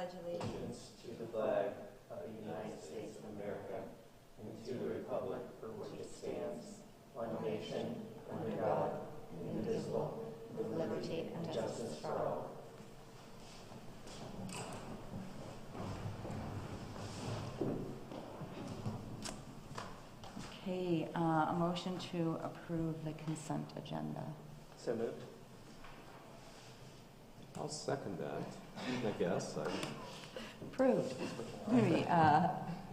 pledge allegiance to the flag of the United States of America and to the republic for which it stands, one nation, under God, indivisible, with liberty and justice for all. Okay, a motion to approve the consent agenda. So moved. I'll second that, I guess. Approved. Very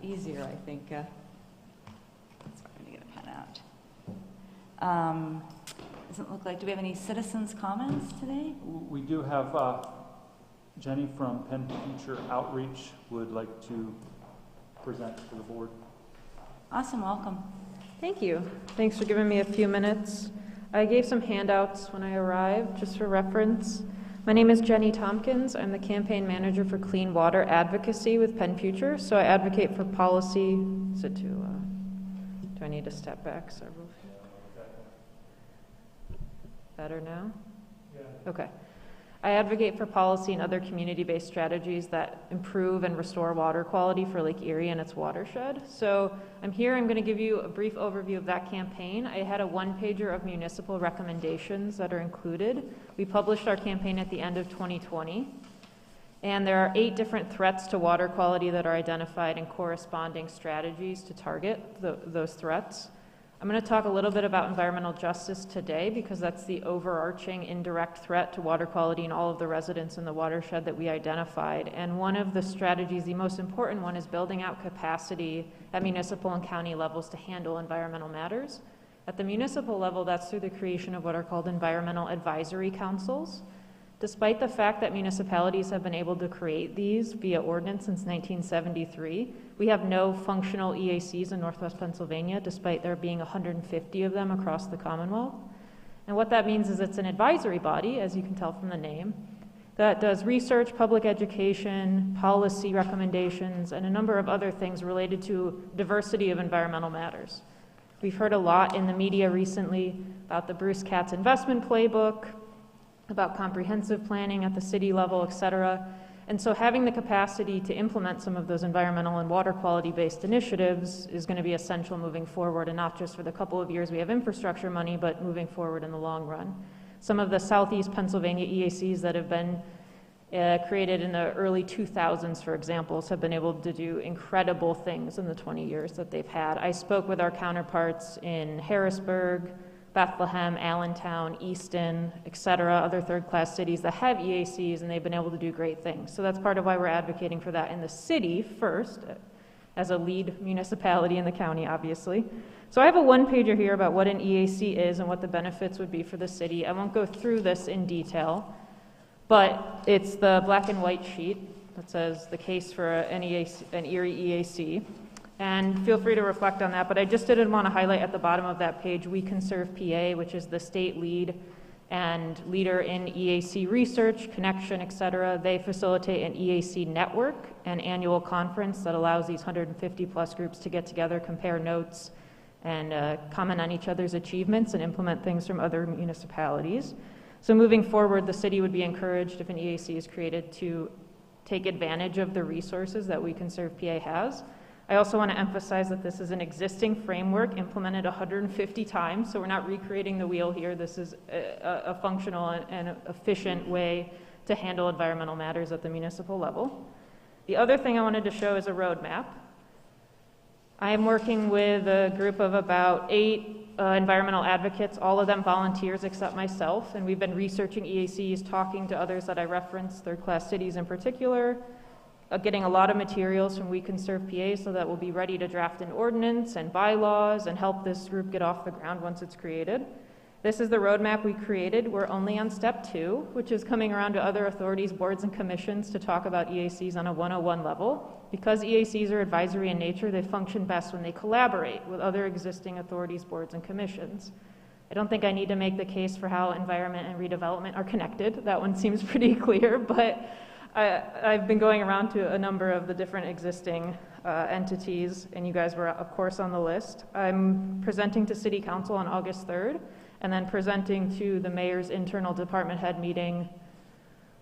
easier, I think. Sorry, I'm going to get a pen out. Doesn't look like, do we have any citizens' comments today? We do have Jenny from Penn Future Outreach would like to present to the board. Awesome, welcome. Thank you. Thanks for giving me a few minutes. I gave some handouts when I arrived, just for reference. My name is Jenny Tompkins. I'm the campaign manager for clean water advocacy with Penn Future. So I advocate for policy. Is it do I need to step back several feet? Better now? Yeah. Okay. I advocate for policy and other community-based strategies that improve and restore water quality for Lake Erie and its watershed. So I'm going to give you a brief overview of that campaign. I had a one-pager of municipal recommendations that are included. We published our campaign at the end of 2020. And there are 8 different threats to water quality that are identified and corresponding strategies to target those threats. I'm going to talk a little bit about environmental justice today because that's the overarching indirect threat to water quality and all of the residents in the watershed that we identified. And one of the strategies, the most important one, is building out capacity at municipal and county levels to handle environmental matters. At the municipal level, that's through the creation of what are called environmental advisory councils. Despite the fact that municipalities have been able to create these via ordinance since 1973, we have no functional EACs in Northwest Pennsylvania, despite there being 150 of them across the Commonwealth. And what that means is it's an advisory body, as you can tell from the name, that does research, public education, policy recommendations, and a number of other things related to diversity of environmental matters. We've heard a lot in the media recently about the Bruce Katz investment playbook, about comprehensive planning at the city level, et cetera. And so having the capacity to implement some of those environmental and water quality-based initiatives is going to be essential moving forward, and not just for the couple of years we have infrastructure money, but moving forward in the long run. Some of the Southeast Pennsylvania EACs that have been created in the early 2000s, for example, have been able to do incredible things in the 20 years that they've had. I spoke with our counterparts in Harrisburg, Bethlehem, Allentown, Easton, et cetera, other third-class cities that have EACs, and they've been able to do great things. So that's part of why we're advocating for that in the city first, as a lead municipality in the county, obviously. So I have a one-pager here about what an EAC is and what the benefits would be for the city. I won't go through this in detail, but it's the black and white sheet that says the case for an Erie EAC. And feel free to reflect on that, but I just didn't want to highlight at the bottom of that page, We Conserve PA, which is the state lead and leader in EAC research, connection, et cetera. They facilitate an EAC network, an annual conference that allows these 150 plus groups to get together, compare notes, and comment on each other's achievements and implement things from other municipalities. So moving forward, the city would be encouraged, if an EAC is created, to take advantage of the resources that We Conserve PA has. I also want to emphasize that this is an existing framework implemented 150 times, so we're not recreating the wheel here. This is a functional and efficient way to handle environmental matters at the municipal level. The other thing I wanted to show is a roadmap. I am working with a group of about 8 environmental advocates, all of them volunteers except myself, and we've been researching EACs, talking to others that I referenced, third-class cities in particular, getting a lot of materials from We Conserve PA so that we'll be ready to draft an ordinance and bylaws and help this group get off the ground once it's created. This is the roadmap we created. We're only on step 2, which is coming around to other authorities, boards, and commissions to talk about EACs on a 101 level. Because EACs are advisory in nature, they function best when they collaborate with other existing authorities, boards, and commissions. I don't think I need to make the case for how environment and redevelopment are connected. That one seems pretty clear, but I've been going around to a number of the different existing entities, and you guys were, of course, on the list. I'm presenting to City Council on August 3rd, and then presenting to the mayor's internal department head meeting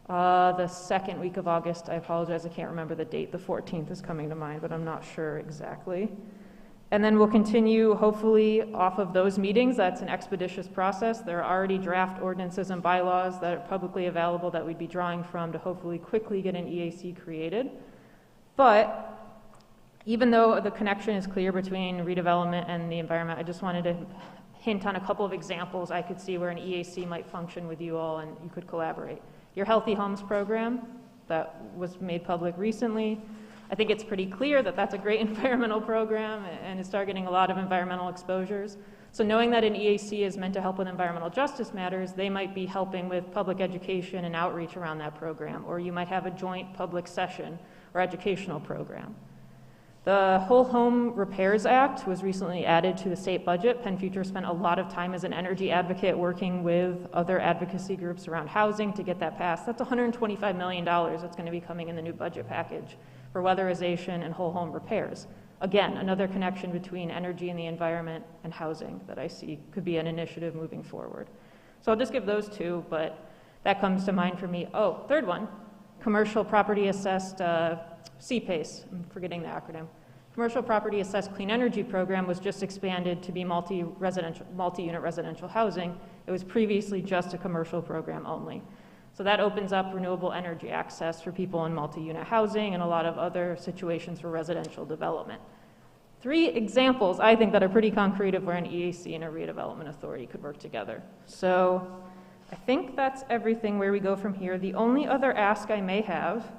The second week of August. I apologize, I can't remember the date. The 14th is coming to mind, but I'm not sure exactly. And then we'll continue, hopefully, off of those meetings. That's an expeditious process. There are already draft ordinances and bylaws that are publicly available that we'd be drawing from to hopefully quickly get an EAC created. But even though the connection is clear between redevelopment and the environment, I just wanted to hint on a couple of examples I could see where an EAC might function with you all and you could collaborate. Your Healthy Homes program that was made public recently, I think it's pretty clear that that's a great environmental program and is targeting a lot of environmental exposures. So knowing that an EAC is meant to help with environmental justice matters, they might be helping with public education and outreach around that program, or you might have a joint public session or educational program. The Whole Home Repairs Act was recently added to the state budget. Penn Future spent a lot of time as an energy advocate working with other advocacy groups around housing to get that passed. That's $125 million that's going to be coming in the new budget package for weatherization and whole home repairs. Again, another connection between energy and the environment and housing that I see could be an initiative moving forward. So I'll just give those two, but that comes to mind for me. Oh, third one, commercial property assessed CPACE, I'm forgetting the acronym. Commercial Property Assessed Clean Energy Program was just expanded to be multi-unit residential housing. It was previously just a commercial program only. So that opens up renewable energy access for people in multi-unit housing and a lot of other situations for residential development. Three examples, I think, that are pretty concrete of where an EAC and a redevelopment authority could work together. So I think that's everything where we go from here. The only other ask I may have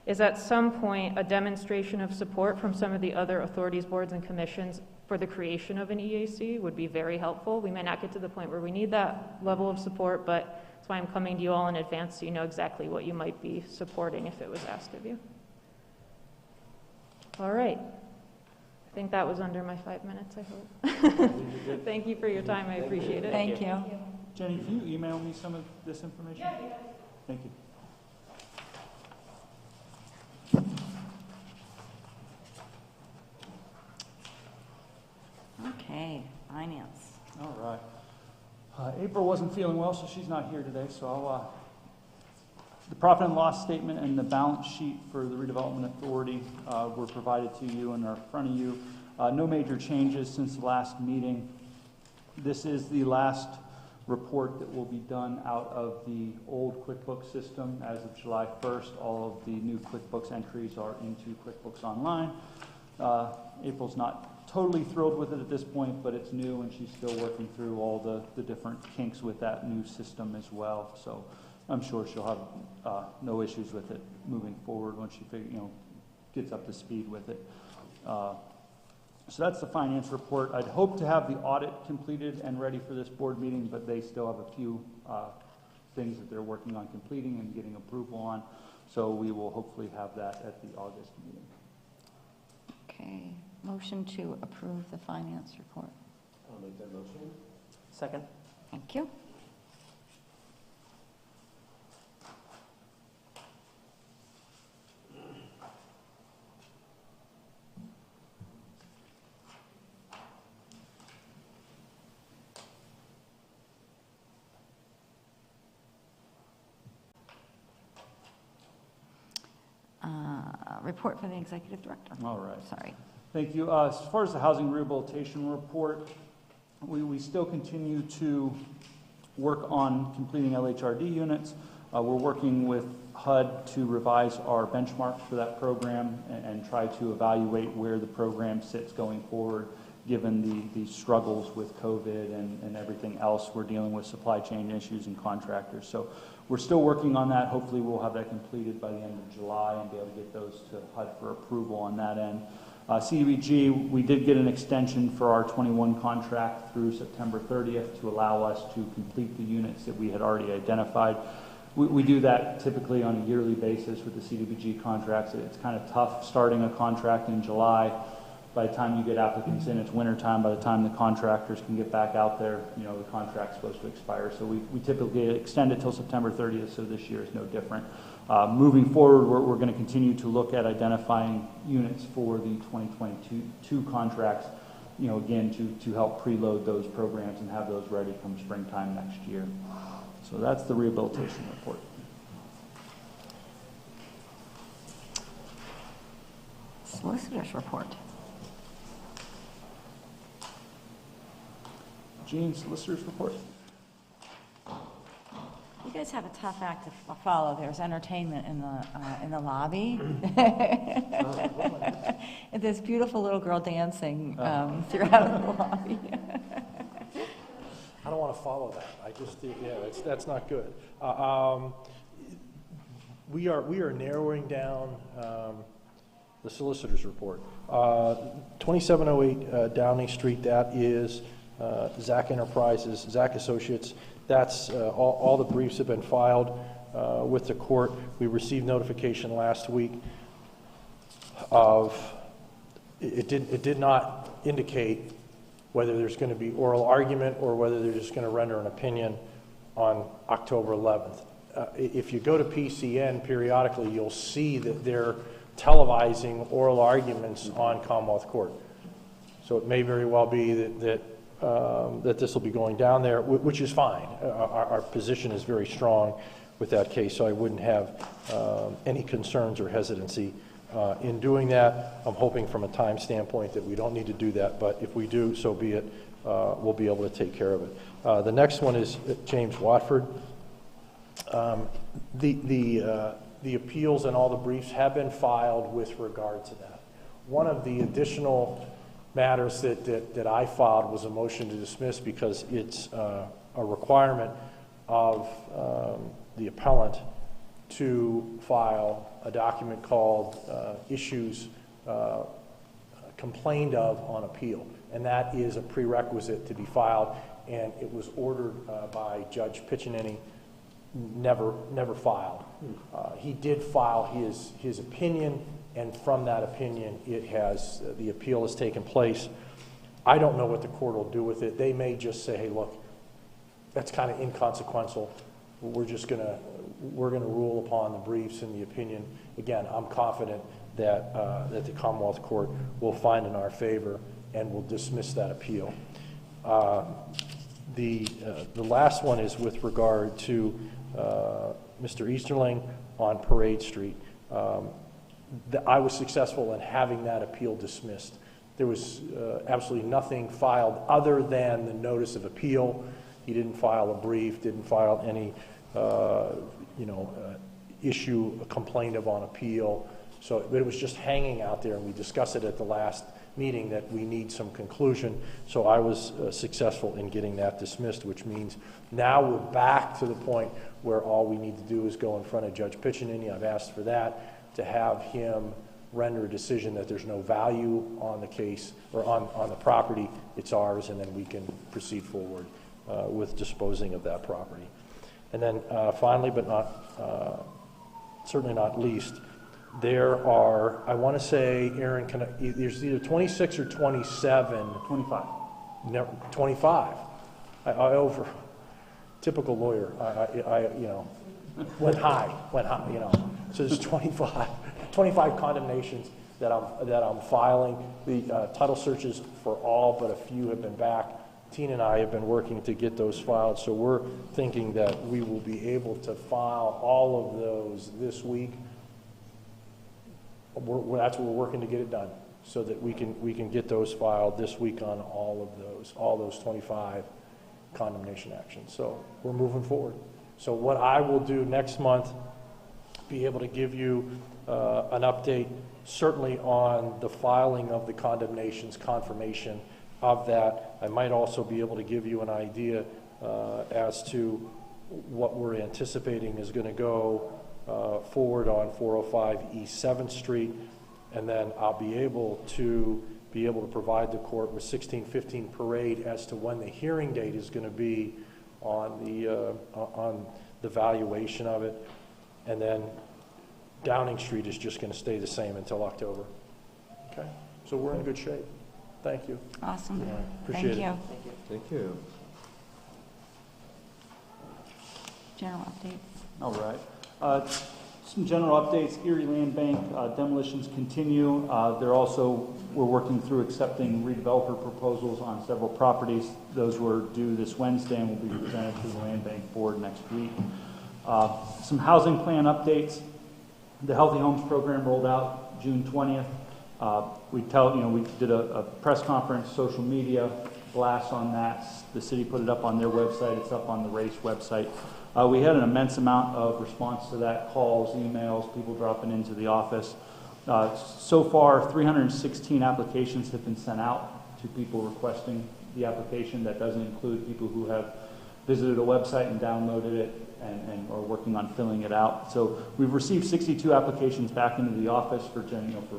is at some point a demonstration of support from some of the other authorities, boards, and commissions for the creation of an EAC would be very helpful. We may not get to the point where we need that level of support, but that's why I'm coming to you all in advance so you know exactly what you might be supporting if it was asked of you. All right. I think that was under my 5 minutes, I hope. Thank you for your time. I appreciate it. Thank you. Jenny, can you email me some of this information? Yeah. Thank you. Okay, finance. All right. April wasn't feeling well, so she's not here today. So the profit and loss statement and the balance sheet for the Redevelopment Authority were provided to you and are in front of you. No major changes since the last meeting. This is the last report that will be done out of the old QuickBooks system as of July 1st. All of the new QuickBooks entries are into QuickBooks Online. April's not totally thrilled with it at this point, but it's new and she's still working through all the different kinks with that new system as well. So I'm sure she'll have no issues with it moving forward once she gets up to speed with it. So that's the finance report. I'd hope to have the audit completed and ready for this board meeting, but they still have a few things that they're working on completing and getting approval on. So we will hopefully have that at the August meeting. Okay, motion to approve the finance report. I'll make that motion. Second. Thank you. Report for the executive director. All right. Sorry. Thank you. As far as the housing rehabilitation report, we still continue to work on completing LHRD units. We're working with HUD to revise our benchmarks for that program and try to evaluate where the program sits going forward, given the struggles with COVID and everything else. We're dealing with supply chain issues and contractors. So we're still working on that. Hopefully we'll have that completed by the end of July and be able to get those to HUD for approval on that end. CDBG, we did get an extension for our 21 contract through September 30th to allow us to complete the units that we had already identified. We do that typically on a yearly basis with the CDBG contracts. It's kind of tough starting a contract in July. By the time you get applicants in, it's winter time. By the time the contractors can get back out there, the contract's supposed to expire. So we typically extend it till September 30th, so this year is no different. Moving forward, we're going to continue to look at identifying units for the 2022 contracts, again, to help preload those programs and have those ready come springtime next year. So that's the rehabilitation report. Solicitors Report. Gene, Solicitors Report. You guys have a tough act to follow. There's entertainment in the lobby. And there's beautiful little girl dancing throughout the lobby. I don't want to follow that. I just, that's not good. We are narrowing down the Solicitor's Report. 2708 Downing Street, that is Zach Enterprises, Zach Associates. That's all the briefs have been filed with the court. We received notification last week of, it did not indicate whether there's going to be oral argument or whether they're just going to render an opinion on October 11th. If you go to PCN periodically, you'll see that they're televising oral arguments on Commonwealth Court. So it may very well be that this will be going down there, which is fine. Our position is very strong with that case, so I wouldn't have any concerns or hesitancy in doing that. I'm hoping from a time standpoint that we don't need to do that, but if we do, so be it. We'll be able to take care of it. The next one is James Watford. The appeals and all the briefs have been filed with regard to that. One of the additional matters that I filed was a motion to dismiss because it's a requirement of the appellant to file a document called issues complained of on appeal. And that is a prerequisite to be filed, and it was ordered by Judge Piccinini, never filed. He did file his opinion, and from that opinion, the appeal has taken place. I don't know what the court will do with it. They may just say, hey, look, that's kind of inconsequential. We're going to rule upon the briefs and the opinion. Again, I'm confident that the Commonwealth Court will find in our favor and will dismiss that appeal. The last one is with regard to Mr. Easterling on Parade Street. I was successful in having that appeal dismissed. There was absolutely nothing filed other than the notice of appeal. He didn't file a brief, didn't file any issue a complaint of on appeal. So it was just hanging out there, and we discussed it at the last meeting that we need some conclusion. So I was successful in getting that dismissed, which means now we're back to the point where all we need to do is go in front of Judge Piccinini. I've asked for that, to have him render a decision that there's no value on the case or on the property. It's ours, and then we can proceed forward with disposing of that property. And then finally, but not certainly not least, there are, I want to say, Aaron, there's either 26 or 27. 25. No, 25. I over. Typical lawyer. I went high. So there's 25 condemnations that I'm filing. The title searches for all but a few have been back. Tina and I have been working to get those filed, so we're thinking that we will be able to file all of those this week. That's what we're working to get it done, so that we can get those filed this week on all those 25 condemnation actions. So we're moving forward. So what I will do next month, be able to give you an update, certainly on the filing of the condemnations, confirmation of that. I might also be able to give you an idea as to what we're anticipating is going to go forward on 405 East 7th Street, and then I'll be able to provide the court with 1615 Parade as to when the hearing date is going to be on the valuation of it, and then Downing Street is just going to stay the same until October. Okay, so we're in good shape. Thank you. Awesome. Yeah, appreciate Thank it. you. Thank you. General updates. All right. Some general updates. Erie Land Bank demolitions continue. We're working through accepting redeveloper proposals on several properties. Those were due this Wednesday and will be presented to the Land Bank Board next week. Some housing plan updates. The Healthy Homes program rolled out June 20th. We did a press conference, social media blast on that. The city put it up on their website. It's up on the race website. We had an immense amount of response to that, calls, emails, people dropping into the office. So far, 316 applications have been sent out to people requesting the application. That doesn't include people who have visited a website and downloaded it and are working on filling it out. So we've received 62 applications back into the office for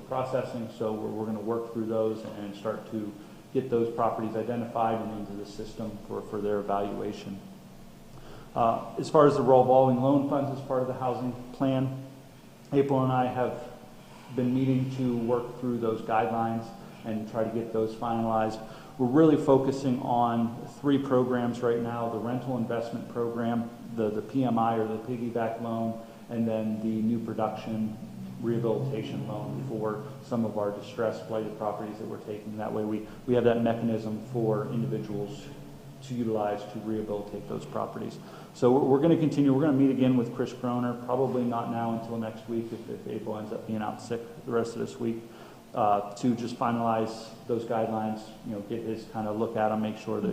processing. So we're going to work through those and start to get those properties identified and into the system for their evaluation. As far as the revolving loan funds as part of the housing plan, April and I have been meeting to work through those guidelines and try to get those finalized. We're really focusing on 3 programs right now: the rental investment program, the PMI or the piggyback loan, and then the new production rehabilitation loan for some of our distressed blighted properties that we're taking. That way we have that mechanism for individuals to utilize to rehabilitate those properties. So we're going to continue. We're going to meet again with Chris Croner, probably not now until next week if April ends up being out sick the rest of this week, to just finalize those guidelines, get his kind of look at them, make sure that,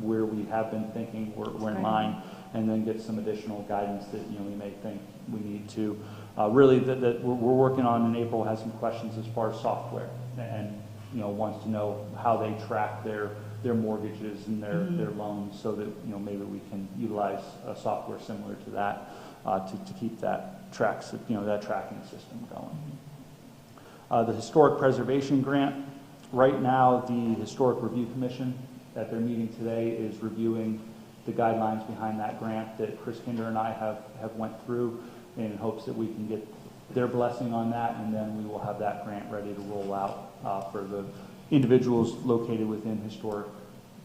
where we have been thinking we're in line, and then get some additional guidance that, we may think we need to. Really, that we're working on in April has some questions as far as software and, wants to know how they track their mortgages and their loans, so that maybe we can utilize a software similar to that to keep that that tracking system going. The historic preservation grant. Right now, the Historic Review Commission at their meeting today is reviewing the guidelines behind that grant that Chris Kinder and I have went through, in hopes that we can get their blessing on that, and then we will have that grant ready to roll out for the individuals located within historic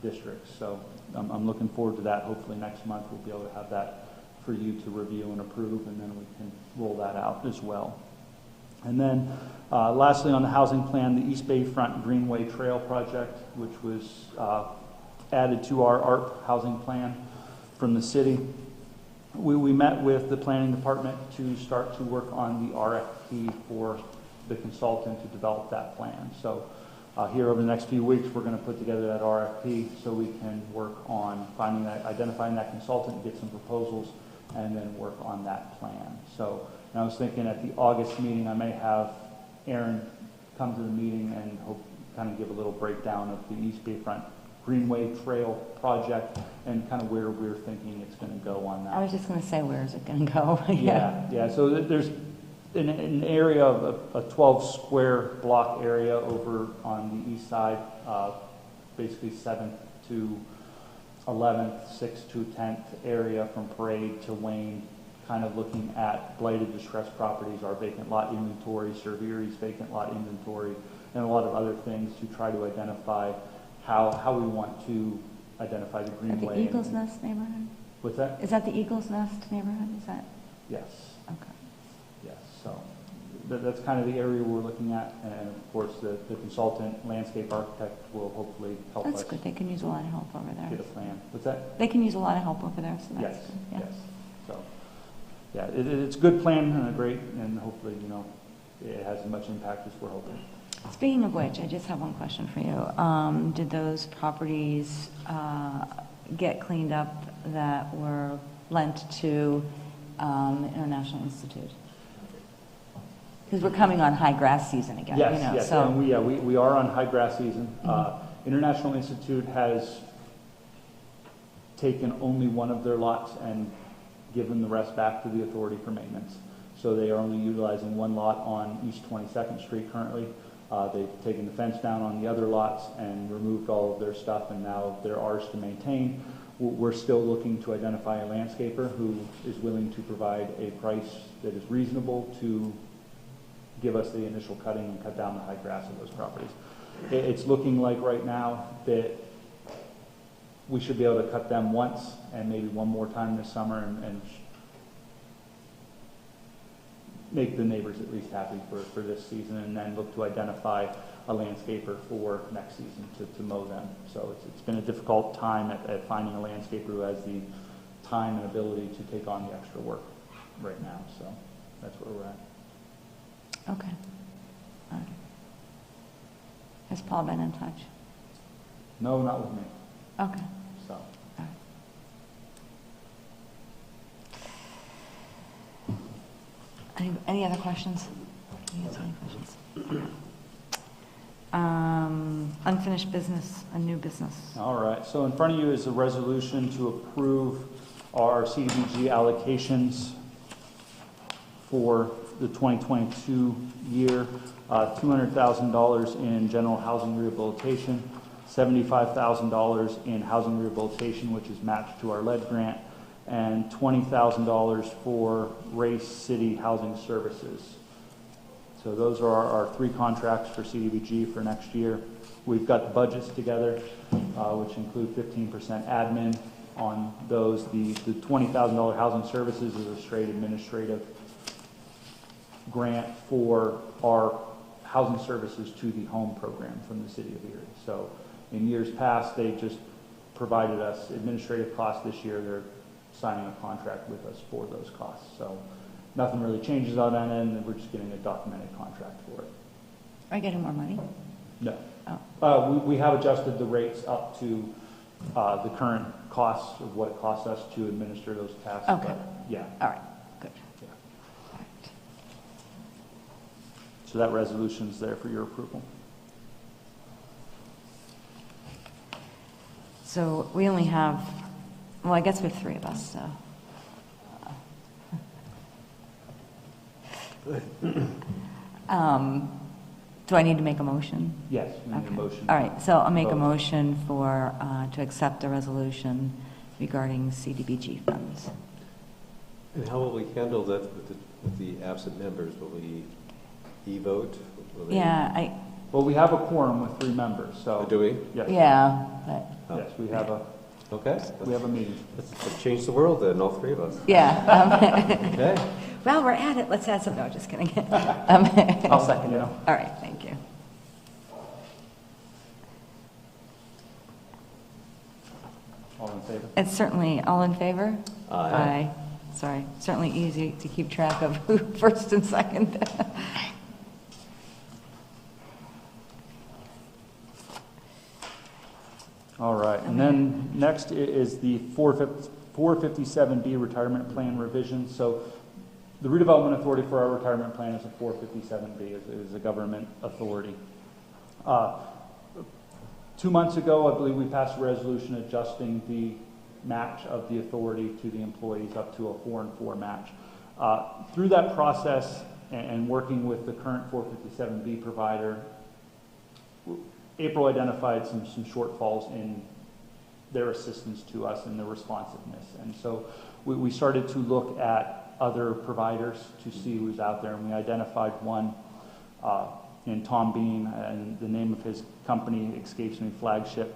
districts. So I'm looking forward to that. Hopefully next month we'll be able to have that for you to review and approve, and then we can roll that out as well. And then lastly, on the housing plan, the East Bay Front Greenway Trail project, which was added to our ARP housing plan from the city. We met with the planning department to start to work on the RFP for the consultant to develop that plan. So here over the next few weeks, we're going to put together that RFP so we can work on identifying that consultant, get some proposals, and then work on that plan. So I was thinking at the August meeting, I may have Aaron come to the meeting and kind of give a little breakdown of the East Bayfront Greenway Trail project and kind of where we're thinking it's going to go on that. I was just going to say, where is it going to go? Yeah. So there's an area of a 12 square block area over on the east side, basically 7th to 11th, 6th to 10th area from Parade to Wayne, kind of looking at blighted distressed properties, our vacant lot inventory, Erie's vacant lot inventory, and a lot of other things to try to identify how we want to identify the greenway. The Eagles Nest neighborhood? What's that? Is that the Eagles Nest neighborhood? Is that? Yes. Okay. Yes. So that's kind of the area we're looking at, and of course the consultant, landscape architect, will hopefully help us. That's good. They can use a lot of help over there. Get a plan. What's that? They can use a lot of help over there, so that's Yes. good. Yeah. Yes. So yeah, it's a good plan and great, and hopefully it has as much impact as we're hoping. Speaking of which, I just have one question for you. Did those properties get cleaned up that were lent to the International Institute? Because we're coming on high grass season again. Yes. So And we are on high grass season. International Institute has taken only one of their lots and given the rest back to the authority for maintenance. So they are only utilizing one lot on East 22nd Street currently. They've taken the fence down on the other lots and removed all of their stuff, and now they're ours to maintain. We're still looking to identify a landscaper who is willing to provide a price that is reasonable to give us the initial cutting and cut down the high grass of those properties. It's looking like right now that we should be able to cut them once and maybe one more time this summer and make the neighbors at least happy for this season, and then look to identify a landscaper for next season to mow them. So it's been a difficult time at finding a landscaper who has the time and ability to take on the extra work right now. So that's where we're at. okay. All right. Has Paul been in touch? No, not with me, Okay. so. Any other questions? Any questions? Unfinished business, a new business. All right, so in front of you is a resolution to approve our CDBG allocations for the 2022 year. $200,000 in general housing rehabilitation, $75,000 in housing rehabilitation, which is matched to our lead grant, and $20,000 for Race City Housing Services. So those are our three contracts for CDBG for next year. We've got the budgets together, which include 15% admin on those. The $20,000 housing services is a straight administrative grant for our housing services to the home program from the city of Erie. So in years past, they just provided us administrative costs. This year, they're signing a contract with us for those costs. So nothing really changes on that end, and we're just getting a documented contract for it. Are you getting more money? No. Oh. We have adjusted the rates up to the current costs of what it costs us to administer those tasks. Okay. But, yeah. All right, good. Yeah. All right. So that resolution's there for your approval. So we only have, well, I guess we have three of us, so. Do I need to make a motion? Yes, we need a Okay. motion. All right, so I'll make a Vote. motion for, to accept the resolution regarding CDBG funds. And how will we handle that with the absent members? Will we e-vote? Will they- Yeah, Well, we have a quorum with 3 members, so. Do we? Yes. yeah, but, Yes, we have a meeting. Let's change the world then, all 3 of us. yeah. Okay. Well, we're at it, let's add some, no, just kidding. I'll second it. All right, thank you. All in favor? It's certainly, all in favor? Aye. Sorry, certainly easy to keep track of who first and second. All right, and then next is the 457B retirement plan revision. So the redevelopment authority for our retirement plan is a 457B, is a government authority. 2 months ago, I believe we passed a resolution adjusting the match of the authority to the employees up to a 4-and-4 match. Through that process and working with the current 457B provider, April identified some shortfalls in their assistance to us and their responsiveness. And so we started to look at other providers to see who's out there, and we identified one in Tom Bean, and the name of his company escapes me, Flagship.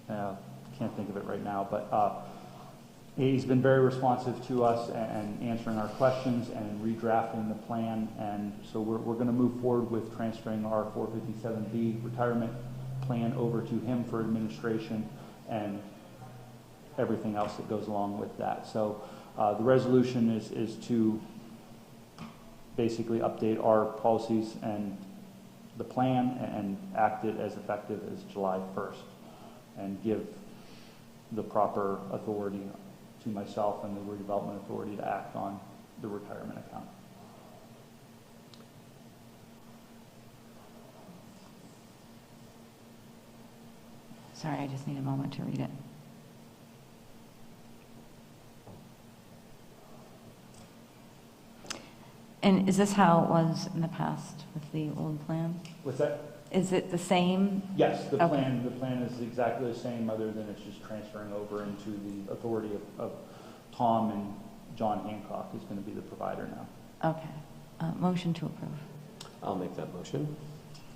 Can't think of it right now, but he's been very responsive to us and answering our questions and redrafting the plan. And so we're going to move forward with transferring our 457B retirement plan over to him for administration and everything else that goes along with that. So the resolution is to basically update our policies and the plan and act it as effective as July 1st and give the proper authority to myself and the redevelopment authority to act on the retirement account. Sorry, I just need a moment to read it. And is this how it was in the past with the old plan? What's that? Is it the same? Yes, the Okay. plan is exactly the same, other than it's just transferring over into the authority of Tom, and John Hancock is going to be the provider now. Okay. Motion to approve. I'll make that motion.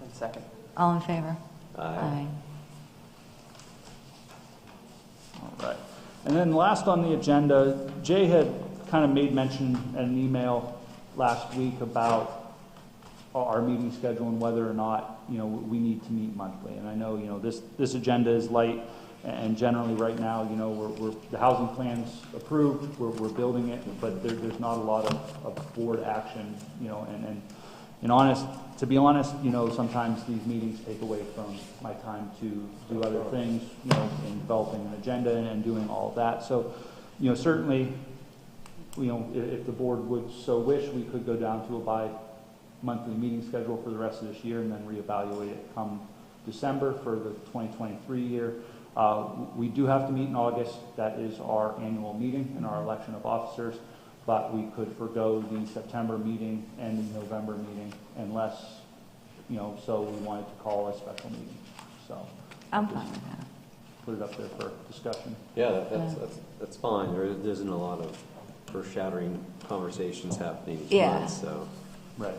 And second. All in favor? Aye. All right. And then last on the agenda, Jay had kind of made mention in an email last week about our meeting schedule and whether or not, we need to meet monthly. And I know, this agenda is light, and generally right now, we're the housing plan's approved, we're building it, but there's not a lot of board action, and To be honest, sometimes these meetings take away from my time to do other things, in developing an agenda and doing all of that. So, certainly, if the board would so wish, we could go down to a bi-monthly meeting schedule for the rest of this year and then reevaluate it come December for the 2023 year. We do have to meet in August. That is our annual meeting and our election of officers. But we could forgo the September meeting and the November meeting unless, so we wanted to call a special meeting. So I'm fine with that. put it up there for discussion. Yeah, that's fine. There isn't a lot of earth-shattering conversations happening each Yeah. month, so. Right.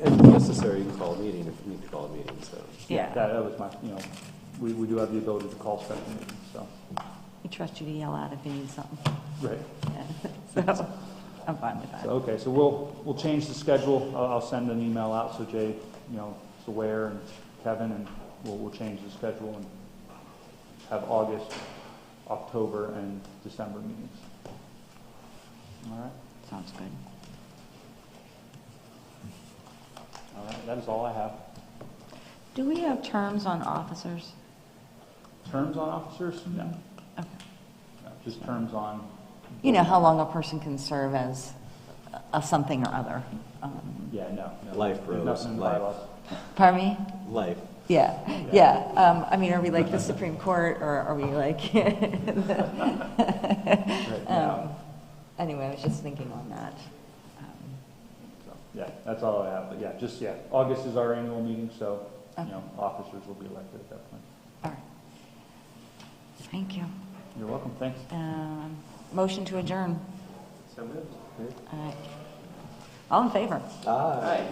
And if necessary, you can call a meeting if you need to call a meeting, so. Yeah. That was my, we do have the ability to call special meetings, so. We trust you to yell out if you need something. Right. Yeah. So, I'm fine with that. So, okay, so we'll change the schedule. I'll send an email out so Jay, is aware, and Kevin, and we'll change the schedule and have August, October, and December meetings. All right? Sounds good. All right, that is all I have. Do we have terms on officers? Terms on officers? No. Okay. No, just terms on. You know how long a person can serve as a something or other? Yeah, no. Life, Rose, Nothing in the life. bylaws. Pardon me? Life. Yeah, yeah. I mean, are we like the Supreme Court, or are we like? Anyway, I was just thinking on that. So, yeah, that's all I have. But yeah, August is our annual meeting, so, Okay. officers will be elected at that point. All right. Thank you. You're welcome, thanks. Motion to adjourn. So moved. All right. All in favor? Aye.